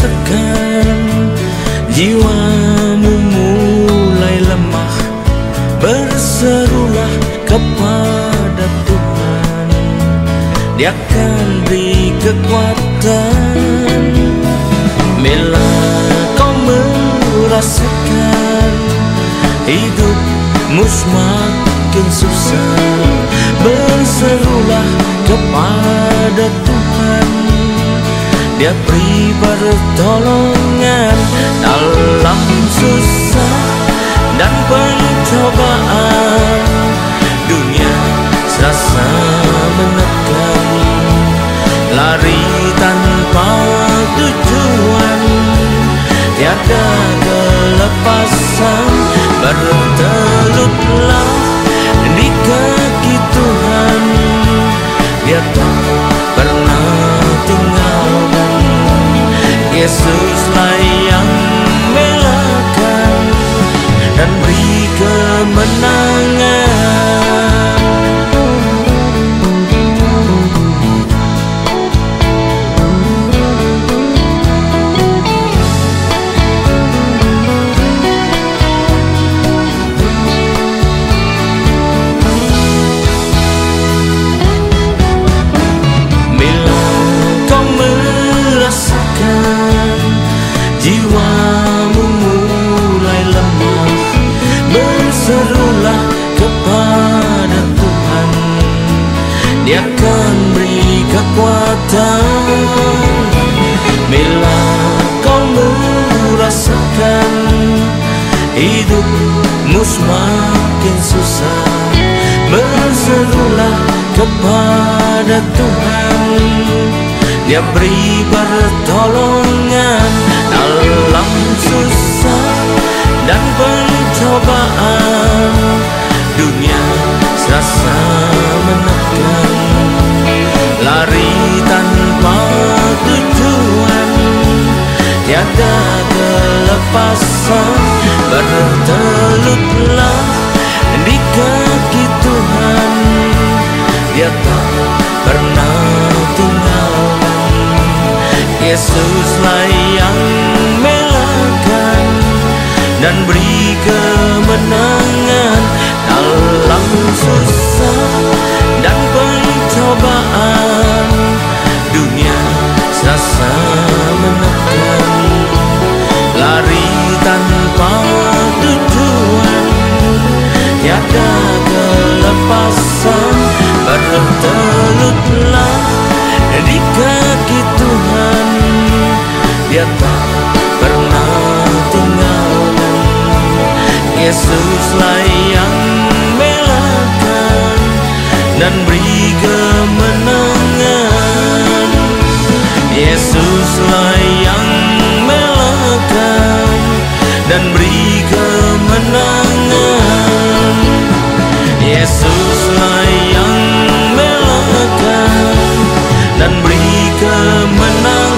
merasakan jiwamu mulai lemah, berserulah kepada Tuhan, Dia akan beri kekuatan. Bila kau merasakan hidupmu semakin susah, berserulah kepada Tuhan, Dia beri pertolongan dalam susah dan pencobaan. Dunia serasa menekan, lari tanpa tujuan, tiada kelepasan. Bertelutlah di kaki Tuhan, Dia tak pernah tinggalkan. Yesuslah yang belahkan dan beri kemenangan. Jiwamu mulai lemah, berserulah kepada Tuhan, Dia akan beri kekuatan. Bila kau merasakan hidupmu semakin susah, berserulah kepada Tuhan, Dia beri pertolongan dalam susah dan pencobaan. Dunia serasa menekan, lari tanpa tujuan, tiada kelepasan. Bertelutlah di kaki Tuhan, Dia tak pernah tinggalkan. Yesuslah yang belahkan dan beri kemenangan dalam susah dan pencobaan. Dunia serasa menekan, lari tanpa tujuan, tiada kelepasan. Bertelutlah di kaki Tuhan, Dia tak pernah tinggalkan. Yesuslah yang belahkan dan beri kemenangan. Yesuslah yang belahkan dan beri kemenangan. Yesuslah yang belahkan dan beri kemenangan.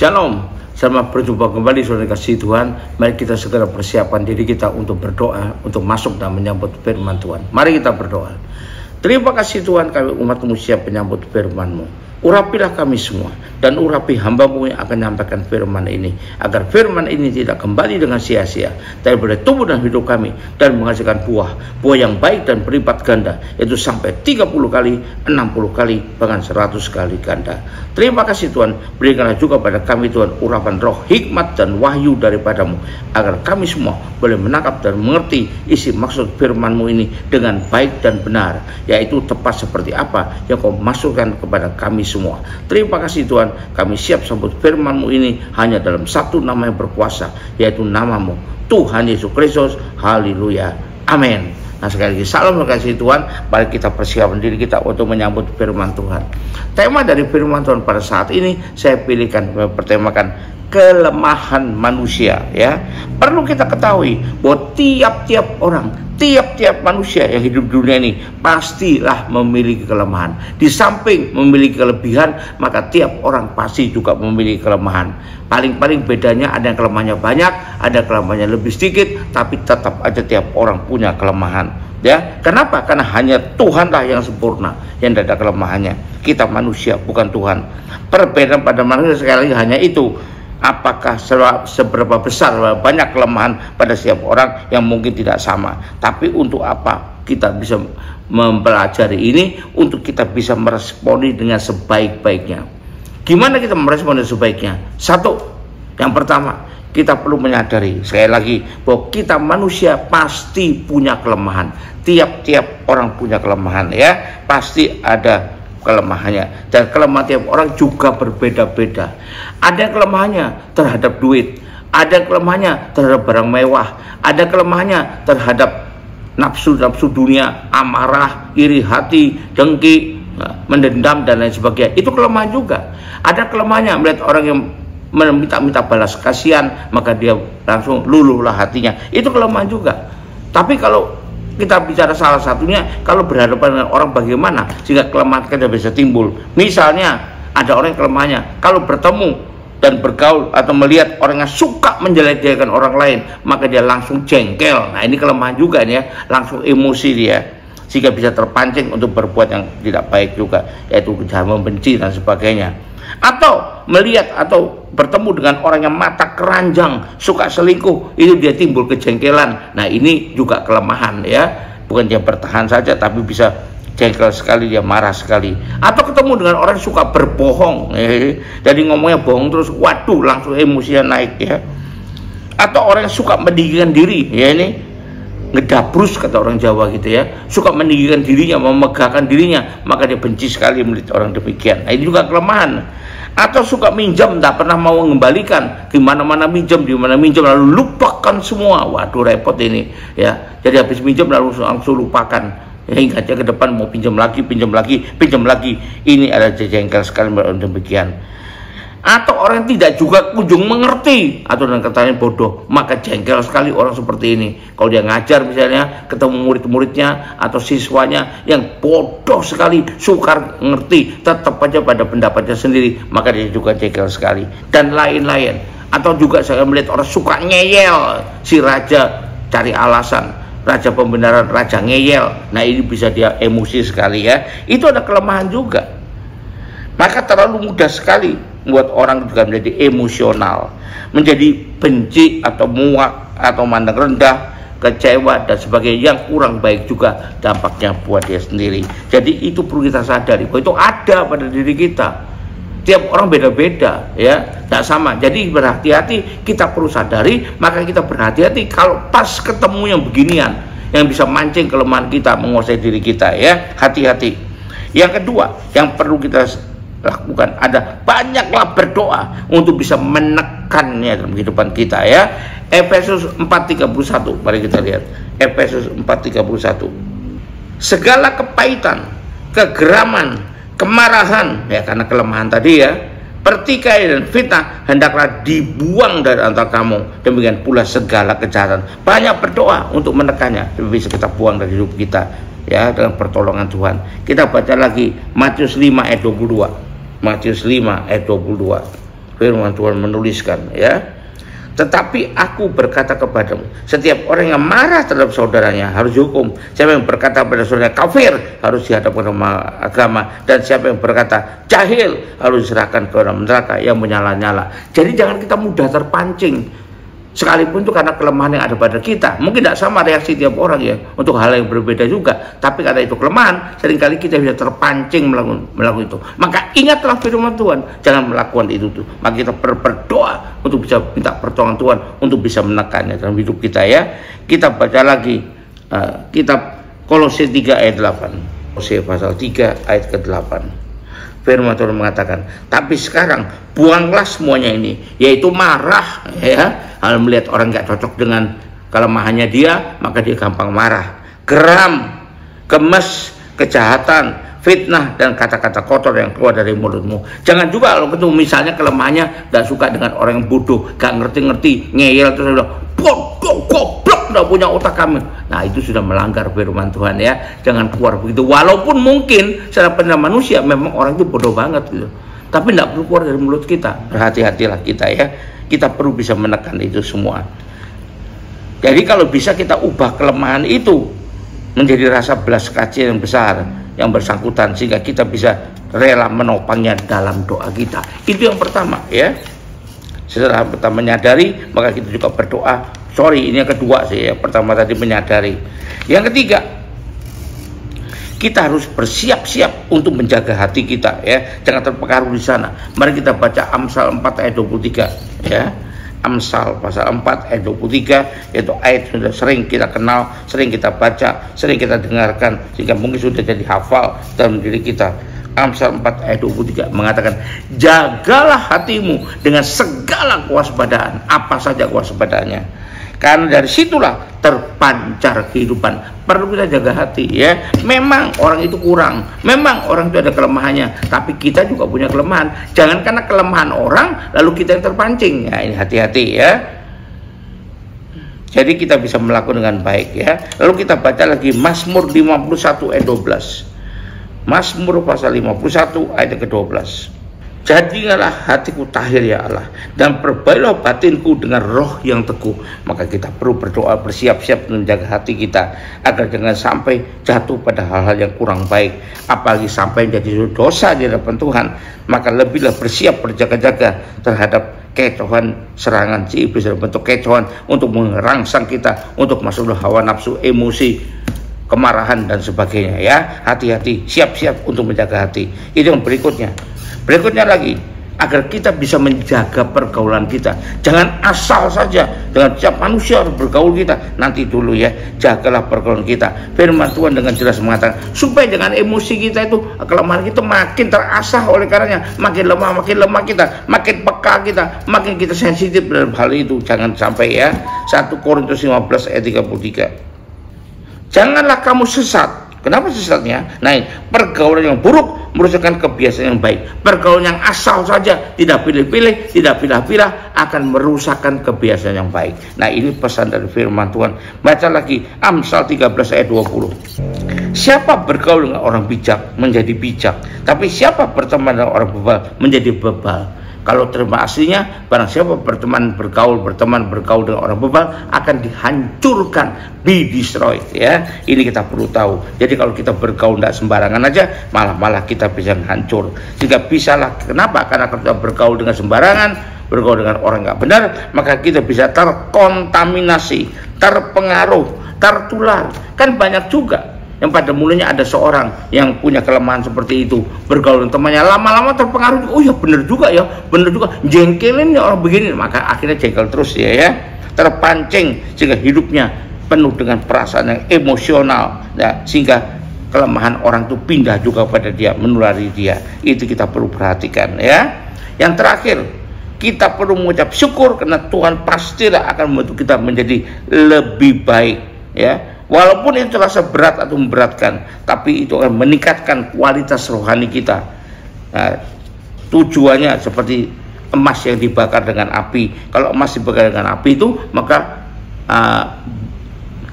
Shalom, selamat berjumpa kembali saudara kasih Tuhan. Mari kita segera persiapkan diri kita untuk berdoa, untuk masuk dan menyambut firman Tuhan. Mari kita berdoa. Terima kasih Tuhan, kami umat-Mu siap menyambut firman-Mu. Urapilah kami semua dan urapi hamba-Mu yang akan menyampaikan firman ini, agar firman ini tidak kembali dengan sia-sia, tapi boleh tumbuh dalam hidup kami dan menghasilkan buah yang baik dan berlipat ganda, yaitu sampai 30 kali, 60 kali, bahkan 100 kali ganda. Terima kasih Tuhan, berikanlah juga pada kami Tuhan urapan roh, hikmat dan wahyu daripada-Mu, agar kami semua boleh menangkap dan mengerti isi maksud firman-Mu ini dengan baik dan benar, yaitu tepat seperti apa yang Kau masukkan kepada kami semua. Terima kasih Tuhan, kami siap sambut firman-Mu ini hanya dalam satu nama yang berkuasa, yaitu nama-Mu, Tuhan Yesus Kristus. Haleluya, amin. Nah, sekali lagi salam kasih Tuhan. Mari kita persiapkan diri kita untuk menyambut firman Tuhan. Tema dari firman Tuhan pada saat ini saya pilihkan, bertemakan kelemahan manusia, ya. Perlu kita ketahui bahwa tiap-tiap orang, tiap-tiap manusia yang hidup di dunia ini pastilah memiliki kelemahan. Di samping memiliki kelebihan, maka tiap orang pasti juga memiliki kelemahan. Paling-paling bedanya ada yang kelemahannya banyak, ada kelemahannya lebih sedikit, tapi tetap aja tiap orang punya kelemahan. Ya, kenapa? Karena hanya Tuhanlah yang sempurna, yang tidak ada kelemahannya. Kita manusia, bukan Tuhan. Perbedaan pada manusia sekali lagi hanya itu. Apakah seberapa besar, banyak kelemahan pada setiap orang yang mungkin tidak sama. Tapi untuk apa kita bisa mempelajari ini? Untuk kita bisa meresponi dengan sebaik-baiknya. Gimana kita meresponi sebaiknya? Satu, yang pertama, kita perlu menyadari sekali lagi bahwa kita manusia pasti punya kelemahan. Tiap-tiap orang punya kelemahan, ya. Pasti ada kelemahannya, dan kelemahan tiap orang juga berbeda-beda. Ada yang kelemahannya terhadap duit, ada yang kelemahannya terhadap barang mewah, ada kelemahannya terhadap nafsu dunia, amarah, iri hati, dengki, mendendam dan lain sebagainya. Itu kelemahan juga. Ada kelemahannya melihat orang yang meminta balas kasihan, maka dia langsung luluhlah hatinya. Itu kelemahan juga. Tapi kalau kita bicara salah satunya, kalau berhadapan dengan orang bagaimana sehingga kelemahan kita bisa timbul. Misalnya ada orang yang kelemahannya kalau bertemu dan bergaul atau melihat orang yang suka menjelek-jelekan orang lain, maka dia langsung jengkel. Nah, ini kelemahan juga nih, ya, langsung emosi dia, sehingga bisa terpancing untuk berbuat yang tidak baik juga, yaitu membenci dan sebagainya. Atau melihat atau bertemu dengan orang yang mata keranjang, suka selingkuh, itu dia timbul kejengkelan. Nah, ini juga kelemahan, ya. Bukan dia bertahan saja, tapi bisa jengkel sekali, dia marah sekali. Atau ketemu dengan orang suka berbohong, jadi ngomongnya bohong terus, waduh, langsung emosinya naik, ya. Atau orang yang suka meninggikan diri, ya, ini ngedabrus kata orang Jawa gitu, ya, suka meninggikan dirinya, memegahkan dirinya, maka dia benci sekali melihat orang demikian. Nah, ini juga kelemahan. Atau suka minjam, tak pernah mau mengembalikan, di mana-mana minjam, di mana minjam lalu lupakan semua. Waduh, repot ini, ya. Jadi habis minjam langsung lupakan, hingga aja ke depan mau pinjam lagi. Ini ada jengkel sekali orang demikian. Atau orang yang tidak juga kunjung mengerti, atau dengan katanya bodoh, maka jengkel sekali orang seperti ini. Kalau dia ngajar misalnya, ketemu murid-muridnya atau siswanya yang bodoh sekali, sukar ngerti, tetap aja pada pendapatnya sendiri, maka dia juga jengkel sekali, dan lain-lain. Atau juga saya melihat orang suka ngeyel, si raja cari alasan, raja pembenaran, raja ngeyel. Nah, ini bisa dia emosi sekali, ya. Itu ada kelemahan juga. Maka terlalu mudah sekali membuat orang juga menjadi emosional, menjadi benci atau muak atau mandang rendah, kecewa dan sebagainya, yang kurang baik juga dampaknya buat dia sendiri. Jadi itu perlu kita sadari bahwa itu ada pada diri kita. Tiap orang beda-beda, ya, tidak sama. Jadi berhati-hati, kita perlu sadari, maka kita berhati-hati kalau pas ketemu yang beginian, yang bisa mancing kelemahan kita, menguasai diri kita, ya, hati-hati. Yang kedua yang perlu kita lakukan, ada banyaklah berdoa untuk bisa menekannya dalam kehidupan kita, ya. Efesus 4:31, mari kita lihat Efesus 4:31. Segala kepahitan, kegeraman, kemarahan, ya, karena kelemahan tadi, ya, pertikaian dan fitnah hendaklah dibuang dari antara kamu, demikian pula segala kejahatan. Banyak berdoa untuk menekannya, bisa kita buang dari hidup kita, ya, dengan pertolongan Tuhan. Kita baca lagi Matius 5 ayat 22. Matius 5 ayat 22. Firman Tuhan menuliskan, ya. Tetapi aku berkata kepadamu, setiap orang yang marah terhadap saudaranya harus dihukum. Siapa yang berkata pada saudaranya kafir harus dihadapkan ke agama, dan siapa yang berkata jahil harus diserahkan ke dalam neraka yang menyala-nyala. Jadi jangan kita mudah terpancing, sekalipun itu karena kelemahan yang ada pada kita. Mungkin tidak sama reaksi tiap orang ya, untuk hal yang berbeda juga. Tapi karena itu kelemahan, seringkali kita bisa terpancing melakukan itu. Maka ingatlah firman Tuhan, jangan melakukan itu tuh. Maka kita berdoa untuk bisa minta pertolongan Tuhan untuk bisa menekannya dalam hidup kita, ya. Kita baca lagi kitab Kolose 3 ayat 8. Kolose pasal 3 ayat ke-8. Firman Tuhan mengatakan, tapi sekarang buanglah semuanya ini, yaitu marah, ya. Kalau melihat orang nggak cocok dengan kelemahannya dia, maka dia gampang marah, geram, gemes, kejahatan, fitnah, dan kata-kata kotor yang keluar dari mulutmu. Jangan juga kalau ketemu misalnya kelemahannya nggak suka dengan orang yang bodoh, nggak ngerti-ngerti, ngeyel, terus bilang bodoh, goblok, nggak punya otak kami. Nah, itu sudah melanggar firman Tuhan, ya. Jangan keluar begitu. Walaupun mungkin secara pandang manusia memang orang itu bodoh banget gitu, tapi tidak perlu keluar dari mulut kita. Berhati-hatilah kita, ya. Kita perlu bisa menekan itu semua. Jadi kalau bisa kita ubah kelemahan itu menjadi rasa belas kasihan yang besar yang bersangkutan, sehingga kita bisa rela menopangnya dalam doa kita. Itu yang pertama, ya. Setelah kita menyadari, maka kita juga berdoa. Sorry, ini yang kedua sih, ya. Pertama tadi menyadari. Yang ketiga, kita harus bersiap-siap untuk menjaga hati kita, ya. Jangan terpengaruh di sana. Mari kita baca Amsal 4 ayat 23, ya. Amsal pasal 4 ayat 23, yaitu ayat sudah sering kita kenal, sering kita baca, sering kita dengarkan, sehingga mungkin sudah jadi hafal dalam diri kita. Amsal 4 ayat 23 mengatakan, jagalah hatimu dengan segala kewaspadaan. Apa saja kewaspadaannya? Karena dari situlah terpancar kehidupan. Perlu kita jaga hati, ya. Memang orang itu kurang, memang orang itu ada kelemahannya, tapi kita juga punya kelemahan. Jangan karena kelemahan orang lalu kita yang terpancing. Ya, ini hati-hati, ya. Jadi kita bisa melakukan dengan baik, ya. Lalu kita baca lagi Mazmur 51 ayat 12. Mazmur pasal 51 ayat ke-12. Jadilah hatiku tahir, ya Allah, dan perbaikilah batinku dengan roh yang teguh. Maka kita perlu berdoa, bersiap-siap menjaga hati kita, agar jangan sampai jatuh pada hal-hal yang kurang baik, apalagi sampai jadi dosa di hadapan Tuhan. Maka lebihlah bersiap, berjaga-jaga terhadap kecohan serangan si iblis dalam bentuk kecohan untuk merangsang kita untuk masuk dalam hawa nafsu, emosi, kemarahan, dan sebagainya, ya. Hati-hati, siap-siap untuk menjaga hati. Itu yang berikutnya. Berikutnya lagi, agar kita bisa menjaga pergaulan kita. Jangan asal saja dengan setiap manusia harus bergaul kita. Nanti dulu, ya, jagalah pergaulan kita. Firman Tuhan dengan jelas mengatakan, supaya dengan emosi kita itu, kelemahan kita makin terasah oleh karenanya. Makin lemah kita, makin peka kita, makin kita sensitif dalam hal itu. Jangan sampai, ya. 1 Korintus 15 ayat 33. Janganlah kamu sesat. Kenapa sesatnya? Nah, pergaulan yang buruk merusakan kebiasaan yang baik. Pergaulan yang asal saja, tidak pilih-pilih, tidak pilah-pilah, akan merusakkan kebiasaan yang baik. Nah, ini pesan dari firman Tuhan. Baca lagi Amsal 13 ayat 20. Siapa bergaul dengan orang bijak menjadi bijak, tapi siapa berteman dengan orang bebal menjadi bebal. Kalau terima aslinya, barang siapa bergaul dengan orang bebal akan dihancurkan, be destroyed, ya. Ini kita perlu tahu. Jadi kalau kita bergaul tidak sembarangan aja, malah kita bisa hancur. Sehingga bisalah, kenapa? Karena kalau kita bergaul dengan sembarangan, bergaul dengan orang nggak benar, maka kita bisa terkontaminasi, terpengaruh, tertular. Kan banyak juga yang pada mulanya ada seorang yang punya kelemahan seperti itu, bergaul dengan temannya, lama-lama terpengaruh. Oh ya, bener juga, jengkelin ya orang begini, maka akhirnya jengkel terus, ya. Terpancing sehingga hidupnya penuh dengan perasaan yang emosional, ya, sehingga kelemahan orang itu pindah juga pada dia, menulari dia. Itu kita perlu perhatikan, ya. Yang terakhir, kita perlu mengucap syukur karena Tuhan pastilah akan membantu kita menjadi lebih baik, ya. Walaupun itu terasa berat atau memberatkan, tapi itu akan meningkatkan kualitas rohani kita. Nah, tujuannya seperti emas yang dibakar dengan api. Kalau emas dibakar dengan api itu, maka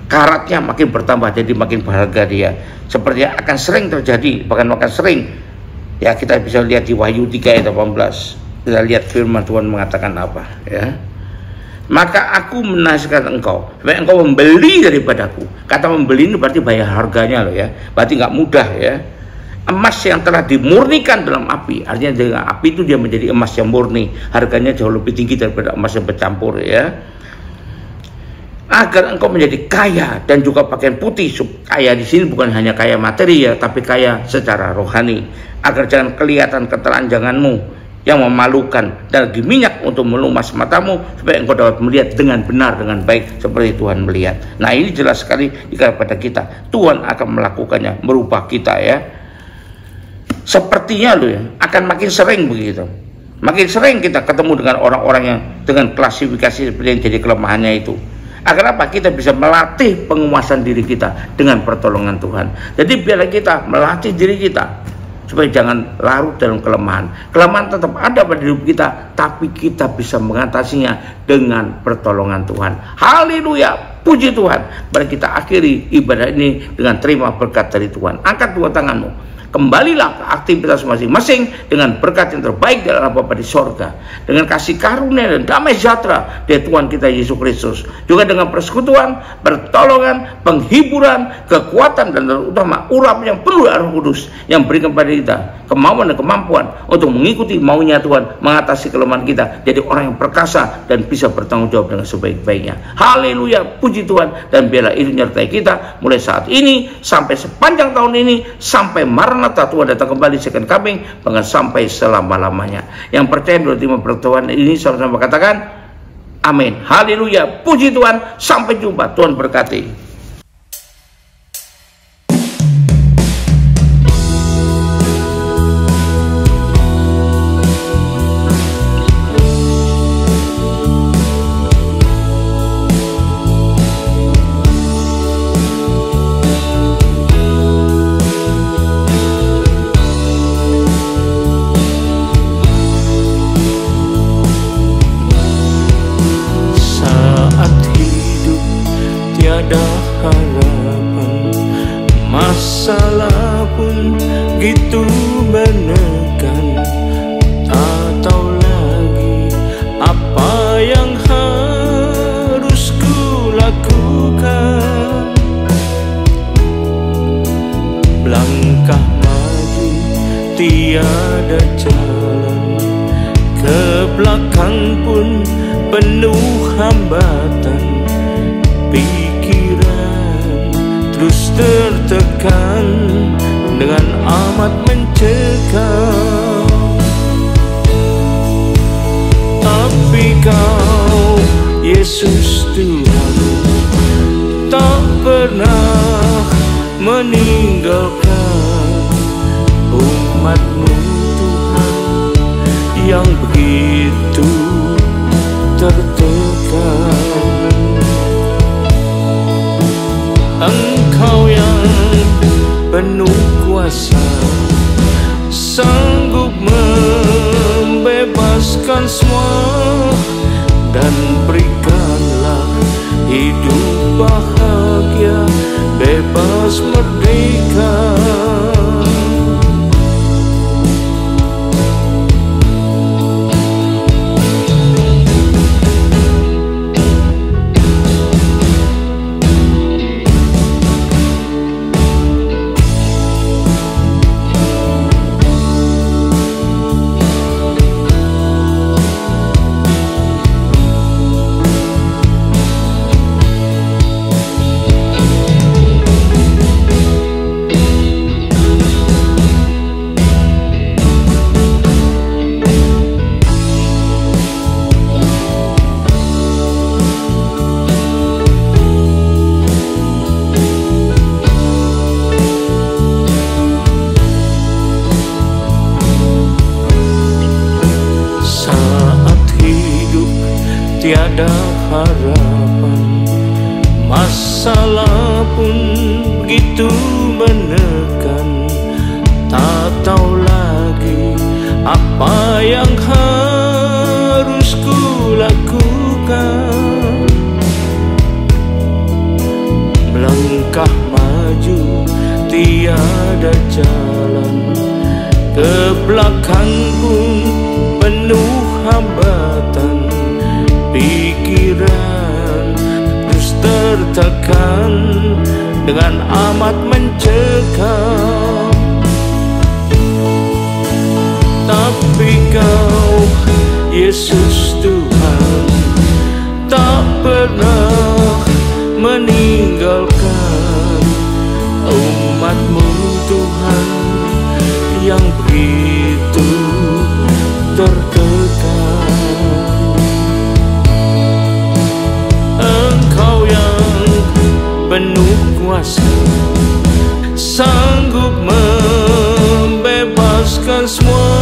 karatnya makin bertambah, jadi makin berharga dia. Sepertinya akan sering terjadi, bahkan akan sering, ya, kita bisa lihat di Wahyu 3 ayat 18. Kita lihat firman Tuhan mengatakan apa, ya. Maka aku menasihatkan engkau supaya engkau membeli daripadaku. Kata membeli ini berarti bayar harganya loh, ya. Berarti nggak mudah, ya. Emas yang telah dimurnikan dalam api, artinya dengan api itu dia menjadi emas yang murni, harganya jauh lebih tinggi daripada emas yang bercampur, ya. Agar engkau menjadi kaya dan juga pakaian putih. Kaya di sini bukan hanya kaya materi, ya, tapi kaya secara rohani. Agar jangan kelihatan ketelanjanganmu yang memalukan, dan lagi minyak untuk melumas matamu, supaya engkau dapat melihat dengan benar, dengan baik seperti Tuhan melihat. Nah, ini jelas sekali kepada kita, Tuhan akan melakukannya, merubah kita, ya. Sepertinya loh, ya, akan makin sering begitu. Makin sering kita ketemu dengan orang-orang yang dengan klasifikasi seperti yang jadi kelemahannya itu. Agar apa? Kita bisa melatih penguasaan diri kita dengan pertolongan Tuhan. Jadi biarlah kita melatih diri kita supaya jangan larut dalam kelemahan. Kelemahan tetap ada pada hidup kita, tapi kita bisa mengatasinya dengan pertolongan Tuhan. Haleluya, puji Tuhan. Mari kita akhiri ibadah ini dengan terima berkat dari Tuhan. Angkat dua tanganmu, kembalilah ke aktivitas masing-masing dengan berkat yang terbaik dari Allah Bapa di sorga, dengan kasih karunia dan damai sejahtera dari Tuhan kita Yesus Kristus, juga dengan persekutuan, pertolongan, penghiburan, kekuatan, dan terutama urapan yang penuh Roh Kudus yang berikan kepada kita kemauan dan kemampuan untuk mengikuti maunya Tuhan, mengatasi kelemahan kita, jadi orang yang perkasa dan bisa bertanggung jawab dengan sebaik-baiknya. Haleluya, puji Tuhan. Dan biarlah itu menyertai kita mulai saat ini sampai sepanjang tahun ini, sampai Maranatha, Tuhan datang kembali second coming, bahkan sampai selama-lamanya. Yang percaya dalam terima pertolongan ini, sama-sama katakan amin. Haleluya, puji Tuhan. Sampai jumpa, Tuhan berkati. Masalah pun gitu menekan, tak tahu lagi apa yang harus ku lakukan. Melangkah maju tiada jalan, ke belakang pun penuh hambatan. Terus tertekan dengan amat mencekam. Tapi Kau, Yesus Tuhan, tak pernah meninggalkan umat-Mu Tuhan yang begitu tertekan. Engkau yang penuh kuasa, sanggup membebaskan semua, dan berikanlah hidup bahagia, bebas merdeka. Tiada harapan, masalah pun begitu menekan, tak tahu lagi apa yang harus ku lakukan. Melangkah maju tiada jalan, ke belakang pun penuh hambatan pikiran, terus tertekan dengan amat mencekam. Tapi Kau, Yesus Tuhan, tak pernah meninggalkan umat-Mu Tuhan yang begitu tertekan. Engkau yang penuh kuasa, sanggup membebaskan semua,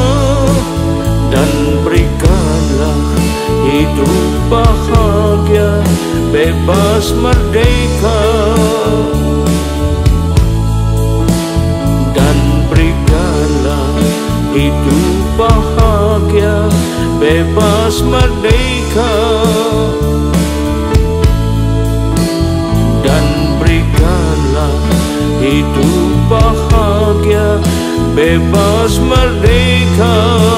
dan berikanlah hidup bahagia, bebas merdeka. Dan berikanlah hidup bahagia, bebas merdeka. Dan berikanlah hidup bahagia, bebas merdeka.